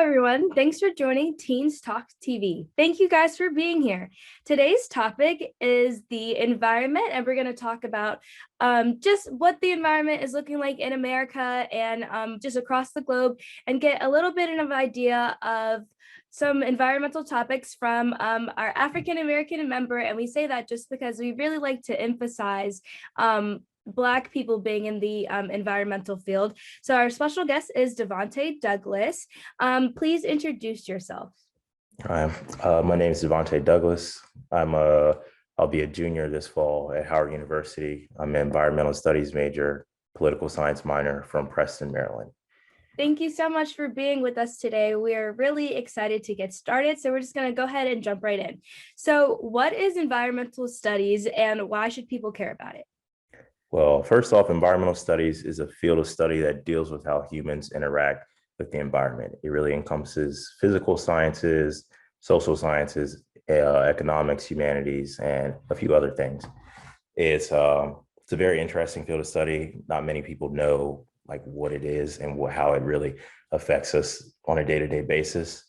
everyone. Thanks for joining Teens Talk TV. Thank you guys for being here. Today's topic is the environment, and we're going to talk about just what the environment is looking like in America and just across the globe, and get a little bit of an idea of some environmental topics from our African American member. And we say that just because we really like to emphasize Black people being in the environmental field. So our special guest is Davonte Douglas. Please introduce yourself. Hi, my name is Davonte Douglas. I'll be a junior this fall at Howard University. I'm an environmental studies major, political science minor from Preston, Maryland. Thank you so much for being with us today. We're really excited to get started. So we're just going to go ahead and jump right in. So what is environmental studies and why should people care about it? Well, first off, environmental studies is a field of study that deals with how humans interact with the environment. It really encompasses physical sciences, social sciences, economics, humanities, and a few other things. It's a very interesting field of study. Not many people know like what it is and how it really affects us on a day-to-day basis.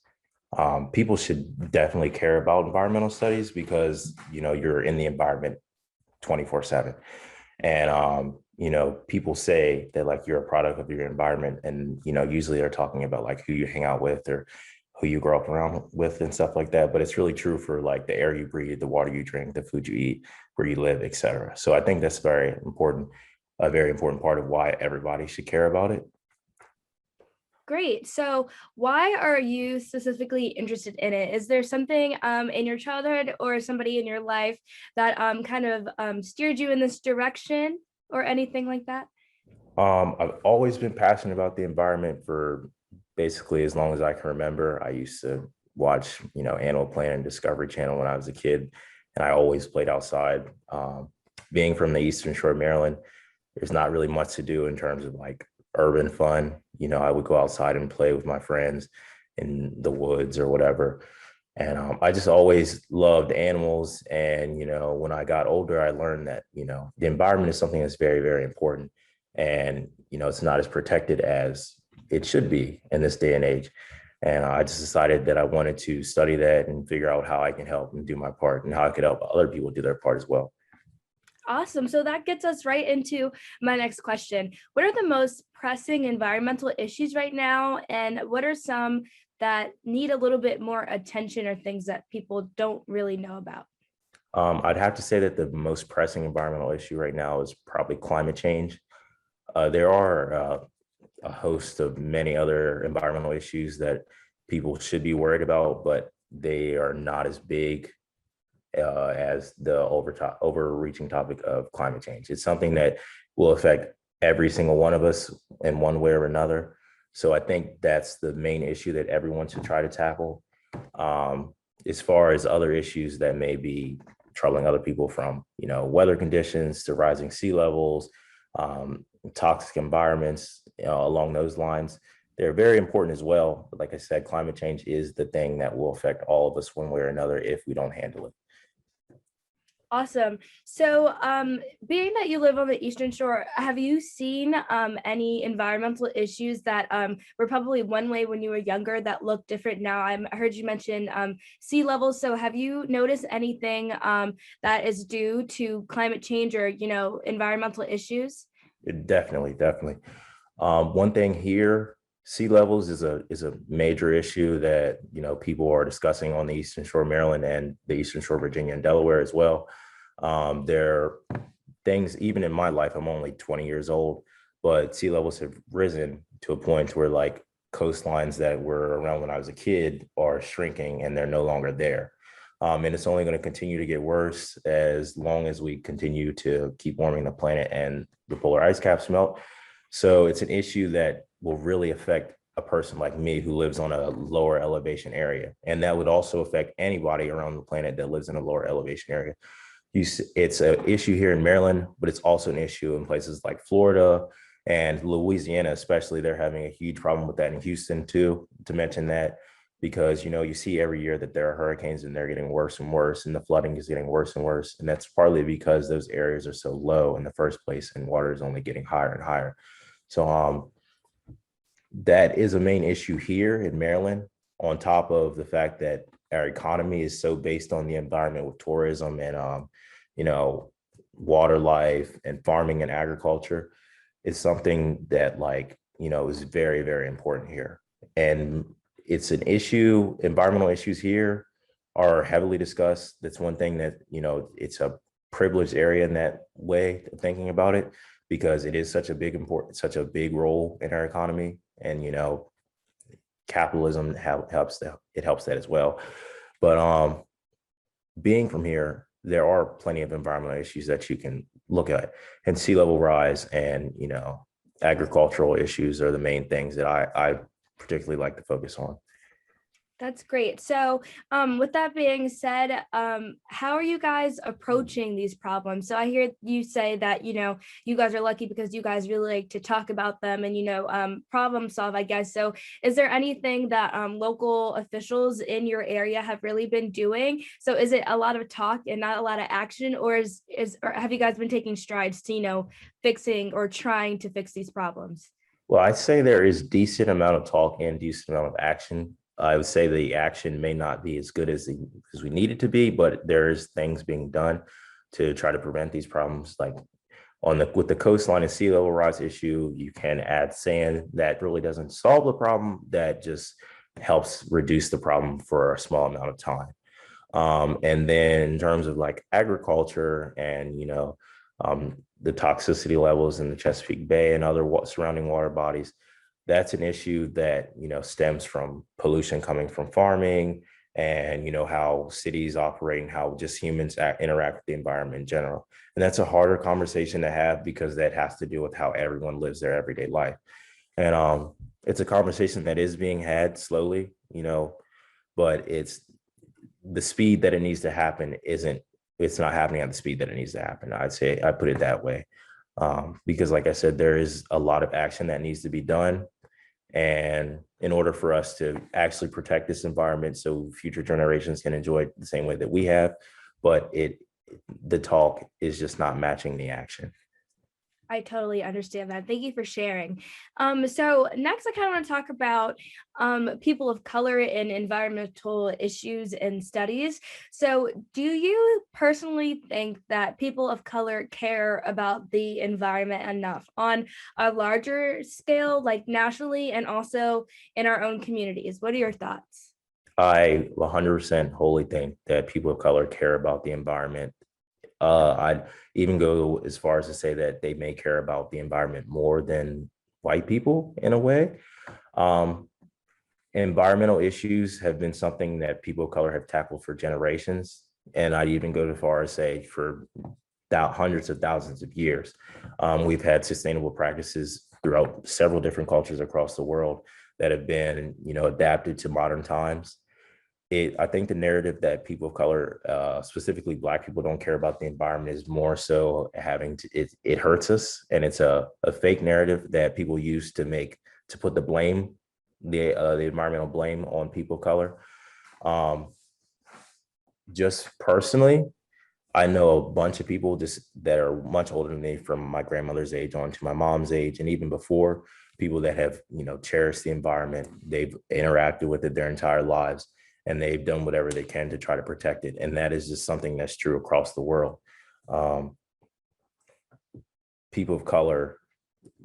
People should definitely care about environmental studies because you're in the environment 24/7. And, people say that like you're a product of your environment, and, usually they're talking about like who you hang out with or who you grow up around with and stuff like that. But it's really true for like the air you breathe, the water you drink, the food you eat, where you live, et cetera. So I think that's a very important part of why everybody should care about it. Great. So why are you specifically interested in it? Is there something in your childhood or somebody in your life that kind of steered you in this direction or anything like that? I've always been passionate about the environment for basically as long as I can remember. I used to watch, Animal Planet and Discovery Channel when I was a kid, and I always played outside. Being from the Eastern Shore of Maryland, there's not really much to do in terms of like urban fun. I would go outside and play with my friends in the woods or whatever. And I just always loved animals. And, when I got older, I learned that, the environment is something that's very, very important. And, it's not as protected as it should be in this day and age. And I just decided that I wanted to study that and figure out how I can help and do my part and how I could help other people do their part as well. Awesome. So that gets us right into my next question. What are the most pressing environmental issues right now? And what are some that need a little bit more attention or things that people don't really know about? I'd have to say that the most pressing environmental issue right now is probably climate change. There are a host of many other environmental issues that people should be worried about, but they are not as big as the overreaching topic of climate change. It's something that will affect every single one of us in one way or another. So I think that's the main issue that everyone should try to tackle. As far as other issues that may be troubling other people, from weather conditions to rising sea levels, toxic environments, along those lines, they're very important as well. But like I said, climate change is the thing that will affect all of us one way or another if we don't handle it. Awesome. So being that you live on the Eastern Shore, have you seen any environmental issues that were probably one way when you were younger that look different now? I heard you mention sea levels. So have you noticed anything that is due to climate change or, environmental issues? Definitely. One thing here, sea levels is a major issue that people are discussing on the Eastern Shore of Maryland and the Eastern Shore of Virginia and Delaware as well. There are things, even in my life, I'm only 20 years old, but sea levels have risen to a point where like coastlines that were around when I was a kid are shrinking and they're no longer there. And it's only going to continue to get worse as long as we continue to keep warming the planet and the polar ice caps melt. So it's an issue that will really affect a person like me who lives on a lower elevation area. And that would also affect anybody around the planet that lives in a lower elevation area. It's an issue here in Maryland, but it's also an issue in places like Florida and Louisiana, especially. They're having a huge problem with that in Houston too, to mention that, because, you see every year that there are hurricanes and they're getting worse and worse, and the flooding is getting worse and worse. And that's partly because those areas are so low in the first place and water is only getting higher and higher. So That is a main issue here in Maryland, on top of the fact that our economy is so based on the environment with tourism and you know, water life and farming and agriculture. Is something that, like, is very, very important here. And it's an issue. Environmental issues here are heavily discussed. That's one thing that, it's a privileged area in that way of thinking about it, because it is such a big role in our economy. And, capitalism helps that, it helps that as well. But being from here, there are plenty of environmental issues that you can look at, and sea level rise and, agricultural issues are the main things that I particularly like to focus on. That's great. So, with that being said, how are you guys approaching these problems? So I hear you say that, you guys are lucky because you guys really like to talk about them and, problem solve, I guess. So is there anything that local officials in your area have really been doing? So is it a lot of talk and not a lot of action, or or have you guys been taking strides to, fixing or trying to fix these problems? Well, I'd say there is decent amount of talk and decent amount of action. I would say the action may not be as good as we need it to be, but there's things being done to try to prevent these problems. Like with the coastline and sea level rise issue, you can add sand. That really doesn't solve the problem. That just helps reduce the problem for a small amount of time. And then in terms of like agriculture and, the toxicity levels in the Chesapeake Bay and other surrounding water bodies, that's an issue that, stems from pollution coming from farming and, how cities operate and how just humans interact with the environment in general. And that's a harder conversation to have because that has to do with how everyone lives their everyday life. And it's a conversation that is being had slowly, but it's the speed that it needs to happen it's not happening at the speed that it needs to happen. I'd say I put it that way. Because like I said, there is a lot of action that needs to be done. And in order for us to actually protect this environment so future generations can enjoy it the same way that we have, but the talk is just not matching the action. I totally understand that. Thank you for sharing. So next, I kind of want to talk about people of color and environmental issues and studies. So do you personally think that people of color care about the environment enough on a larger scale, like nationally, and also in our own communities? What are your thoughts? I 100% wholly think that people of color care about the environment. I'd even go as far as to say that they may care about the environment more than white people in a way. Um, Environmental issues have been something that people of color have tackled for generations. And I'd even go as far as say for hundreds of thousands of years. We've had sustainable practices throughout several different cultures across the world that have been, adapted to modern times. I think the narrative that people of color, specifically Black people, don't care about the environment is more so it hurts us, and it's a fake narrative that people use to put the environmental blame on people of color. Just personally, I know a bunch of people just that are much older than me, from my grandmother's age on to my mom's age, and even before, people that have, cherished the environment. They've interacted with it their entire lives, and they've done whatever they can to try to protect it. And that is just something that's true across the world. People of color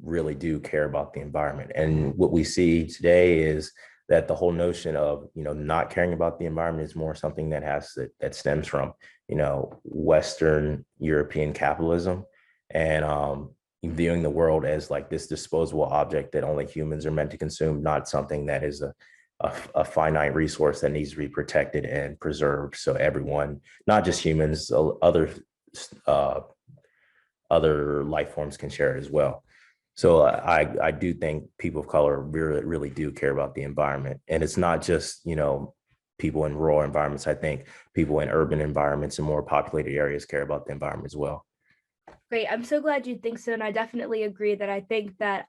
really do care about the environment. And what we see today is that the whole notion of, not caring about the environment is more something that stems from, Western European capitalism and viewing the world as like this disposable object that only humans are meant to consume, not something that is a finite resource that needs to be protected and preserved. So everyone, not just humans, other life forms can share it as well. So I do think people of color really, really do care about the environment. And it's not just, people in rural environments. I think people in urban environments and more populated areas care about the environment as well. Great. I'm so glad you think so. And I definitely agree that I think that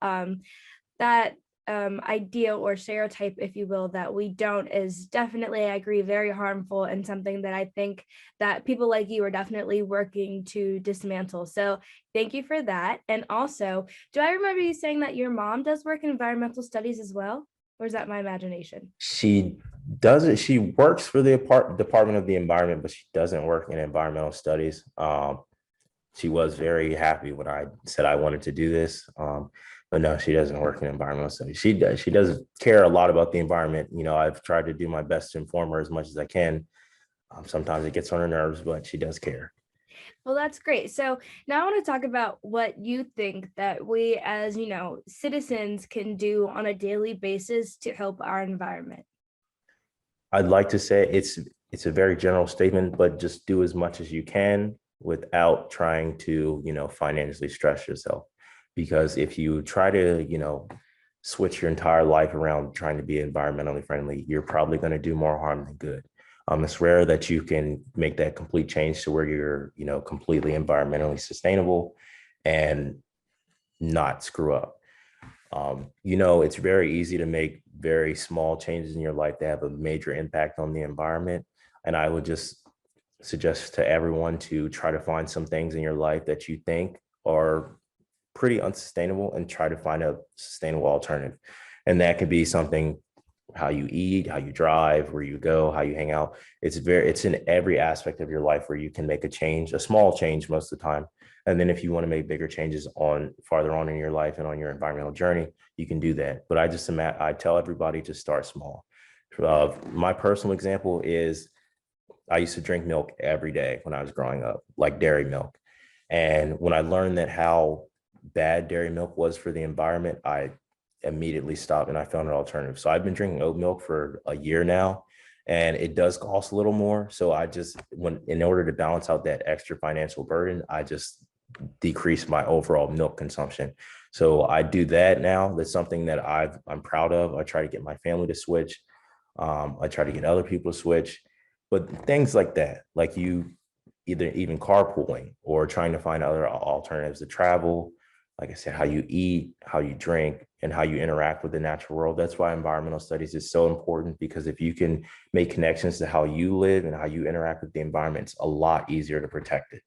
that idea or stereotype, if you will, that we don't is definitely, I agree, very harmful and something that I think that people like you are definitely working to dismantle. So thank you for that. And also, do I remember you saying that your mom does work in environmental studies as well? Or is that my imagination? She doesn't, she works for the Department of the Environment, but she doesn't work in environmental studies. She was very happy when I said I wanted to do this. But no, she doesn't work in environmental studies. She does care a lot about the environment. You know, I've tried to do my best to inform her as much as I can. Sometimes it gets on her nerves, but she does care. Well, that's great. So now I want to talk about what you think that we as, citizens can do on a daily basis to help our environment. I'd like to say it's a very general statement, but just do as much as you can without trying to, financially stress yourself. Because if you try to, switch your entire life around trying to be environmentally friendly, you're probably going to do more harm than good. It's rare that you can make that complete change to where you're, completely environmentally sustainable and not screw up. It's very easy to make very small changes in your life that have a major impact on the environment. And I would just suggest to everyone to try to find some things in your life that you think are pretty unsustainable and try to find a sustainable alternative. And that could be something, how you eat, how you drive, where you go, how you hang out. It's in every aspect of your life where you can make a change, a small change most of the time. And then if you want to make bigger changes on farther on in your life and on your environmental journey, you can do that. But I tell everybody to start small. My personal example is I used to drink milk every day when I was growing up, like dairy milk. And when I learned that how bad dairy milk was for the environment, I immediately stopped and I found an alternative. So I've been drinking oat milk for a year now, and it does cost a little more. So in order to balance out that extra financial burden, I just decrease my overall milk consumption. So I do that now. That's something that I'm proud of. I try to get my family to switch. I try to get other people to switch, but things like that, like you either even carpooling or trying to find other alternatives to travel. Like I said, how you eat, how you drink, and how you interact with the natural world. That's why environmental studies is so important, because if you can make connections to how you live and how you interact with the environment, it's a lot easier to protect it.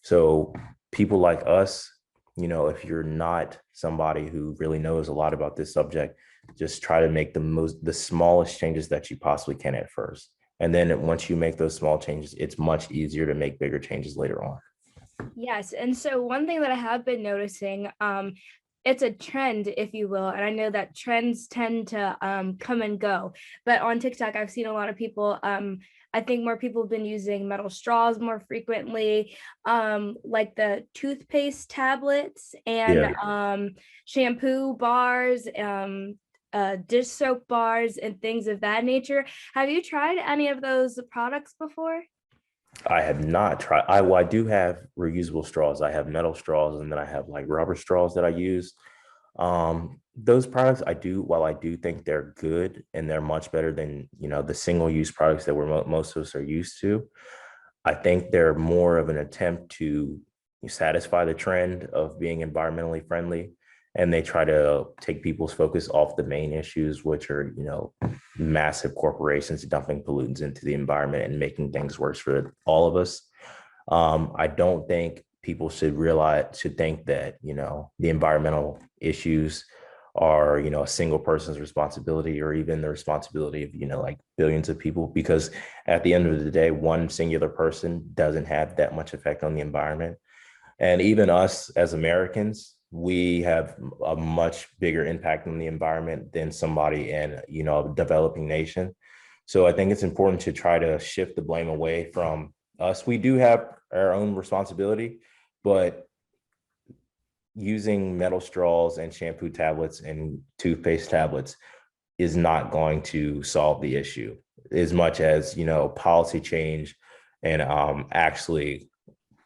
So people like us, if you're not somebody who really knows a lot about this subject, just try to make the smallest changes that you possibly can at first. And then once you make those small changes, it's much easier to make bigger changes later on. Yes. And so one thing that I have been noticing, it's a trend, if you will. And I know that trends tend to come and go. But on TikTok, I've seen a lot of people, I think more people have been using metal straws more frequently, like the toothpaste tablets and Yeah. shampoo bars, dish soap bars, and things of that nature. Have you tried any of those products before? I have not tried. I do have reusable straws. I have metal straws, and then I have like rubber straws that I use. Those products while I do think they're good and they're much better than, the single use products that most of us are used to. I think they're more of an attempt to satisfy the trend of being environmentally friendly. And they try to take people's focus off the main issues, which are, massive corporations dumping pollutants into the environment and making things worse for all of us. I don't think people should think that, the environmental issues are, a single person's responsibility or even the responsibility of, like billions of people, because at the end of the day, one singular person doesn't have that much effect on the environment. And even us as Americans, we have a much bigger impact on the environment than somebody in, a developing nation. So I think it's important to try to shift the blame away from us. We do have our own responsibility, but using metal straws and shampoo tablets and toothpaste tablets is not going to solve the issue as much as, policy change and actually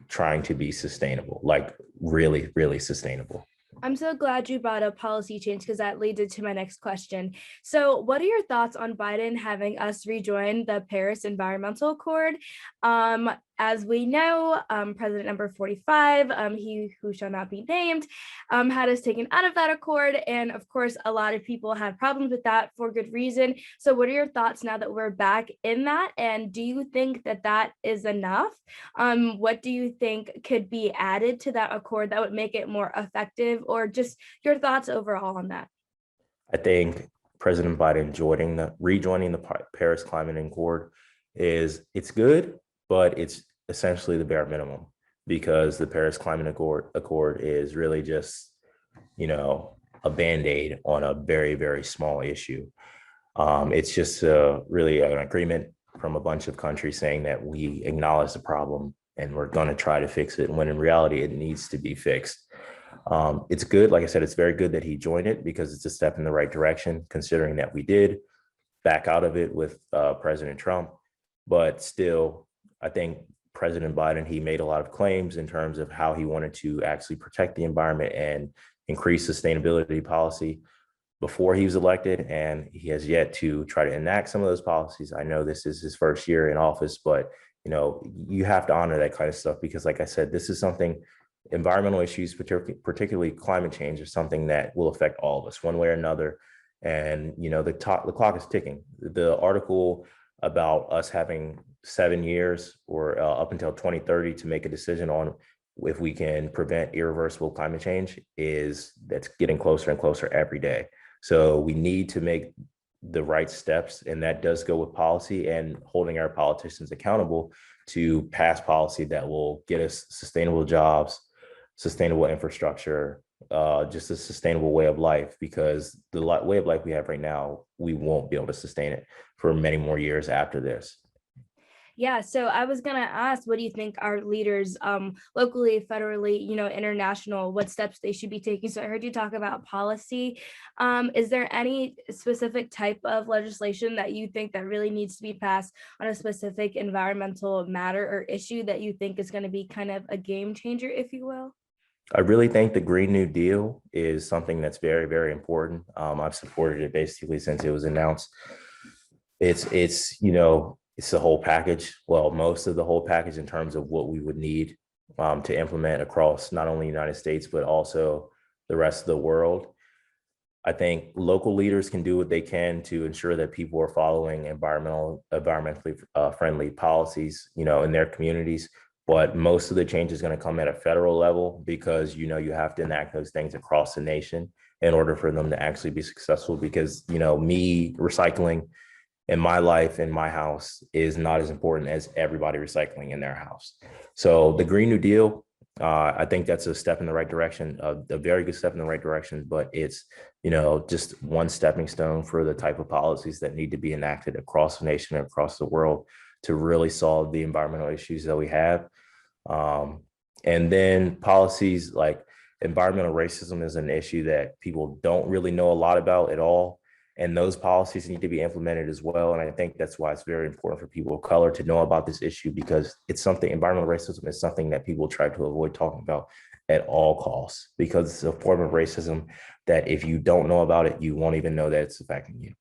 trying to be sustainable, like really, really sustainable. I'm so glad you brought up policy change because that leads into my next question. So, what are your thoughts on Biden having us rejoin the Paris Environmental Accord? as we know, President number 45, he who shall not be named, had us taken out of that accord. And of course, a lot of people had problems with that for good reason. So what are your thoughts now that we're back in that? And do you think that that is enough? What do you think could be added to that accord that would make it more effective, or just your thoughts overall on that? I think President Biden rejoining the Paris Climate Accord it's good, but it's essentially the bare minimum, because the Paris Climate Accord is really just, a Band-Aid on a very, very small issue. It's just really an agreement from a bunch of countries saying that we acknowledge the problem and we're going to try to fix it, when in reality it needs to be fixed. It's good. Like I said, it's very good that he joined it, because it's a step in the right direction, considering that we did back out of it with President Trump. But still, I think President Biden, he made a lot of claims in terms of how he wanted to actually protect the environment and increase sustainability policy before he was elected. And he has yet to try to enact some of those policies. I know this is his first year in office, but you have to honor that kind of stuff, because like I said, this is something, environmental issues, particularly climate change, is something that will affect all of us one way or another. And the clock is ticking. The article about us having 7 years, or up until 2030, to make a decision on if we can prevent irreversible climate change, that's getting closer and closer every day. So we need to make the right steps, and that does go with policy and holding our politicians accountable to pass policy that will get us sustainable jobs, sustainable infrastructure, just a sustainable way of life, because the way of life we have right now, we won't be able to sustain it for many more years after this. Yeah, so I was gonna ask, what do you think our leaders, locally, federally, international, what steps they should be taking? So I heard you talk about policy. Is there any specific type of legislation that you think that really needs to be passed on a specific environmental matter or issue that you think is going to be kind of a game changer, if you will? I really think the Green New Deal is something that's very, very important. I've supported it basically since it was announced. It's the whole package. Well, most of the whole package in terms of what we would need to implement across not only the United States, but also the rest of the world. I think local leaders can do what they can to ensure that people are following environmentally friendly policies, in their communities. But most of the change is going to come at a federal level, because, you have to enact those things across the nation in order for them to actually be successful. Because, me recycling in my life, in my house, is not as important as everybody recycling in their house. So the Green New Deal, I think that's a step in the right direction, a very good step in the right direction, but it's, just one stepping stone for the type of policies that need to be enacted across the nation and across the world to really solve the environmental issues that we have. And then policies like environmental racism is an issue that people don't really know a lot about at all. And those policies need to be implemented as well. And I think that's why it's very important for people of color to know about this issue, because it's something, environmental racism is something that people try to avoid talking about at all costs, because it's a form of racism that if you don't know about it, you won't even know that it's affecting you.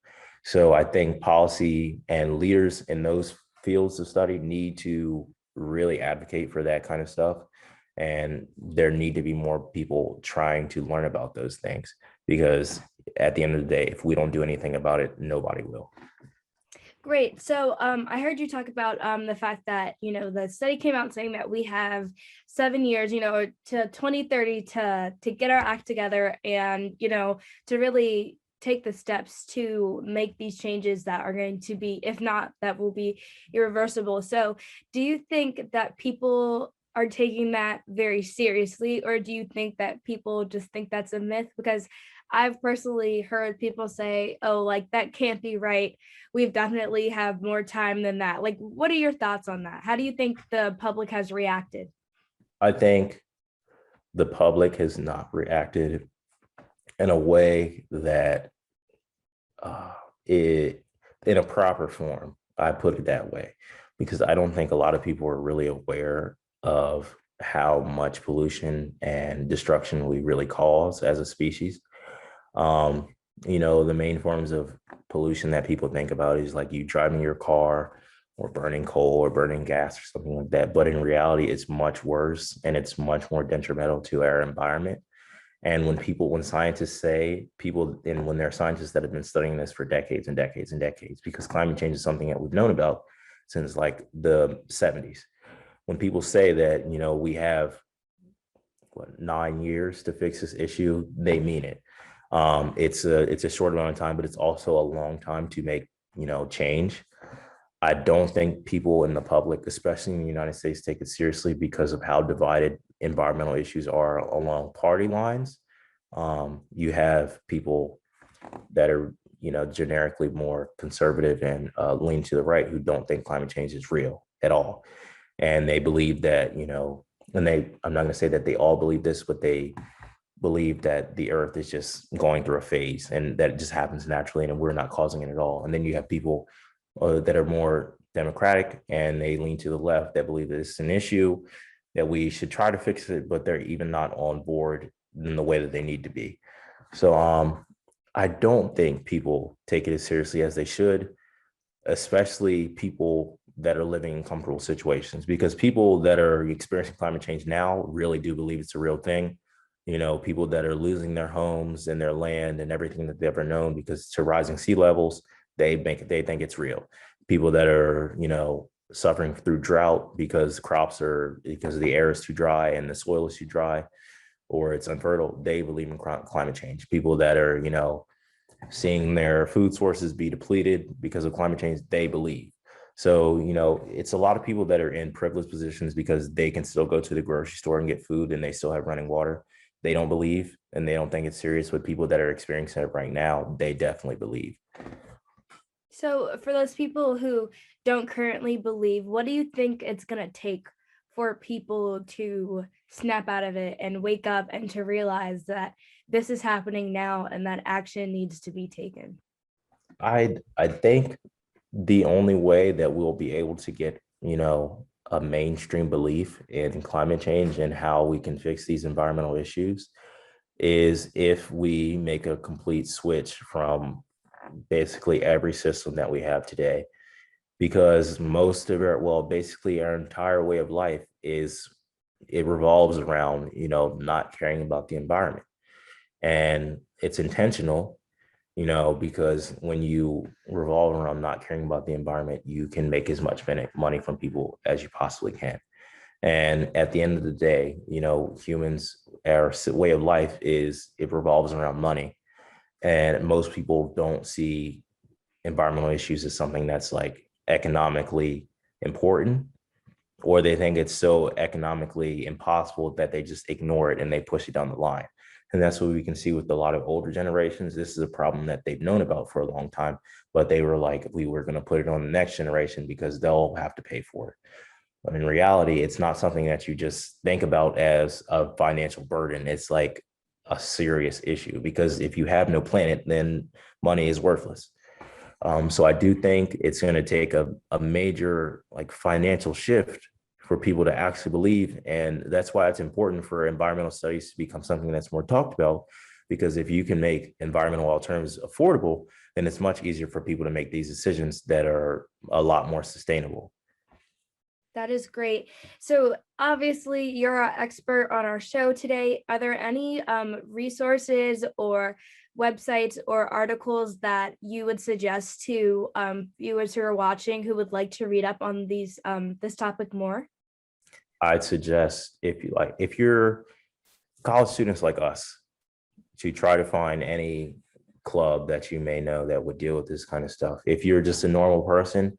So I think policy and leaders in those fields of study need to really advocate for that kind of stuff. And there need to be more people trying to learn about those things, because at the end of the day, if we don't do anything about it, nobody will. Great. So I heard you talk about the fact that, the study came out saying that we have 7 years, to 2030 to get our act together and, to really take the steps to make these changes that are going to be, if not, that will be irreversible. So do you think that people are taking that very seriously, or do you think that people just think that's a myth? Because I've personally heard people say, oh, like that can't be right. We've definitely have more time than that. Like, what are your thoughts on that? How do you think the public has reacted? I think the public has not reacted in a way that in a proper form. I put it that way, because I don't think a lot of people are really aware of how much pollution and destruction we really cause as a species. The main forms of pollution that people think about is like you driving your car, or burning coal or burning gas or something like that. But in reality, it's much worse and it's much more detrimental to our environment. And when scientists say and when there are scientists that have been studying this for decades and decades and decades, because climate change is something that we've known about since like the 70s. When people say that, we have 9 years to fix this issue, they mean it. It's a short amount of time, but it's also a long time to make, change. I don't think people in the public, especially in the United States, take it seriously because of how divided environmental issues are along party lines. You have people that are, generically more conservative and lean to the right who don't think climate change is real at all. And they believe that, I'm not going to say that they all believe this, but they believe that the earth is just going through a phase and that it just happens naturally and we're not causing it at all. And then you have people that are more democratic and they lean to the left that believe that it's an issue, that we should try to fix it, but they're even not on board in the way that they need to be. So I don't think people take it as seriously as they should, especially people that are living in comfortable situations, because people that are experiencing climate change now really do believe it's a real thing. People that are losing their homes and their land and everything that they've ever known because to rising sea levels, they think it's real. People that are, suffering through drought because the air is too dry and the soil is too dry or it's unfertile, they believe in climate change. People that are, seeing their food sources be depleted because of climate change, they believe. So, it's a lot of people that are in privileged positions because they can still go to the grocery store and get food and they still have running water. They don't believe and they don't think it's serious. But people that are experiencing it right now, they definitely believe. So for those people who don't currently believe, what do you think it's going to take for people to snap out of it and wake up and to realize that this is happening now and that action needs to be taken? I think the only way that we'll be able to get, a mainstream belief in climate change and how we can fix these environmental issues is if we make a complete switch from basically every system that we have today. Because basically our entire way of life it revolves around, not caring about the environment. And it's intentional, because when you revolve around not caring about the environment, you can make as much money from people as you possibly can. And at the end of the day, humans, our way of life it revolves around money. And most people don't see environmental issues as something that's like economically important, or they think it's so economically impossible that they just ignore it and they push it down the line. And that's what we can see with a lot of older generations. This is a problem that they've known about for a long time, but they were like, we were going to put it on the next generation because they'll have to pay for it. But in reality, it's not something that you just think about as a financial burden. It's like a serious issue, because if you have no planet, then money is worthless. So I do think it's going to take a major like financial shift for people to actually believe. And that's why it's important for environmental studies to become something that's more talked about, because if you can make environmental alternatives affordable, then it's much easier for people to make these decisions that are a lot more sustainable. That is great. So obviously you're our expert on our show today. Are there any resources or websites or articles that you would suggest to viewers who are watching who would like to read up on this topic more? I'd suggest, if you're college students like us, to try to find any club that you may know that would deal with this kind of stuff. If you're just a normal person,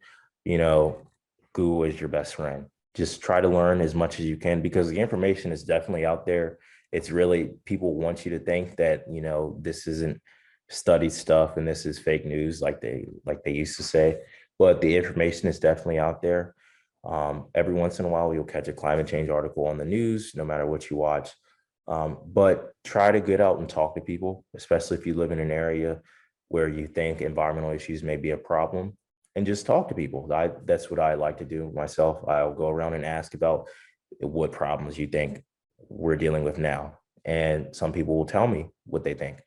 Google is your best friend. Just try to learn as much as you can, because the information is definitely out there. It's really, people want you to think that, this isn't studied stuff and this is fake news like they used to say, but the information is definitely out there. Every once in a while, you'll catch a climate change article on the news, no matter what you watch. But try to get out and talk to people, especially if you live in an area where you think environmental issues may be a problem, and just talk to people. That's what I like to do myself. I'll go around and ask about what problems you think we're dealing with now. And some people will tell me what they think.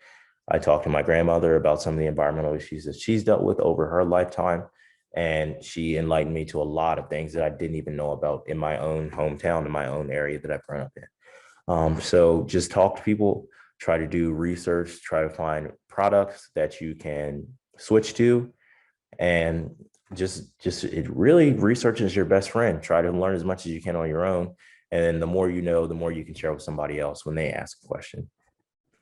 I talked to my grandmother about some of the environmental issues that she's dealt with over her lifetime. And she enlightened me to a lot of things that I didn't even know about in my own hometown, in my own area that I've grown up in. So just talk to people, try to do research, try to find products that you can switch to, and just it really research is your best friend. Try to learn as much as you can on your own. And then the more you know, the more you can share with somebody else when they ask a question.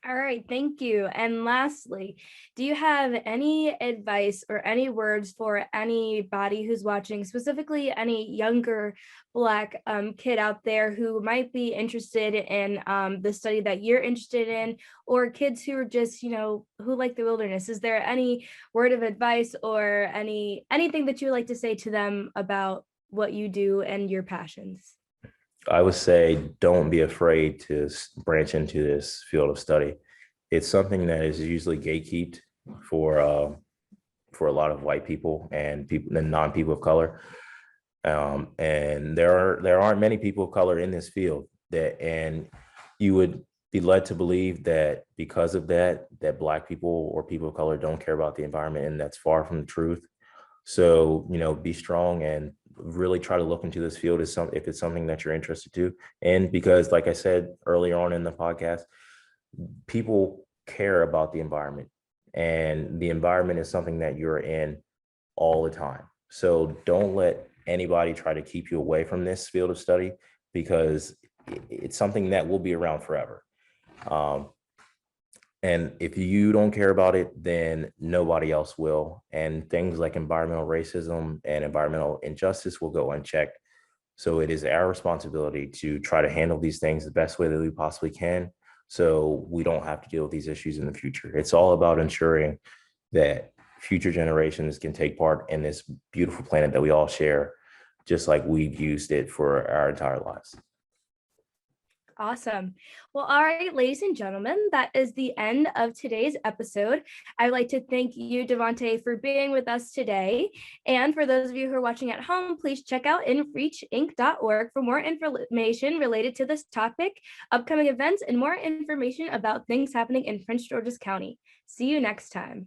All right, thank you. And lastly, do you have any advice or any words for anybody who's watching, specifically any younger Black kid out there who might be interested in the study that you're interested in, or kids who are just, who like the wilderness? Is there any word of advice or anything that you would like to say to them about what you do and your passions? I would say don't be afraid to branch into this field of study. It's something that is usually gatekept for for a lot of white people and people and non-people of color. And there aren't many people of color in this field and you would be led to believe that because of that Black people or people of color don't care about the environment, and that's far from the truth. So, be strong and really try to look into this field if it's something that you're interested to. And because, like I said earlier on in the podcast, people care about the environment, and the environment is something that you're in all the time. So don't let anybody try to keep you away from this field of study, because it's something that will be around forever. And if you don't care about it, then nobody else will. And things like environmental racism and environmental injustice will go unchecked. So it is our responsibility to try to handle these things the best way that we possibly can, so we don't have to deal with these issues in the future. It's all about ensuring that future generations can take part in this beautiful planet that we all share, just like we've used it for our entire lives. Awesome. Well, all right, ladies and gentlemen, that is the end of today's episode. I'd like to thank you, Davonte, for being with us today. And for those of you who are watching at home, please check out inreachinc.org for more information related to this topic, upcoming events, and more information about things happening in Prince George's County. See you next time.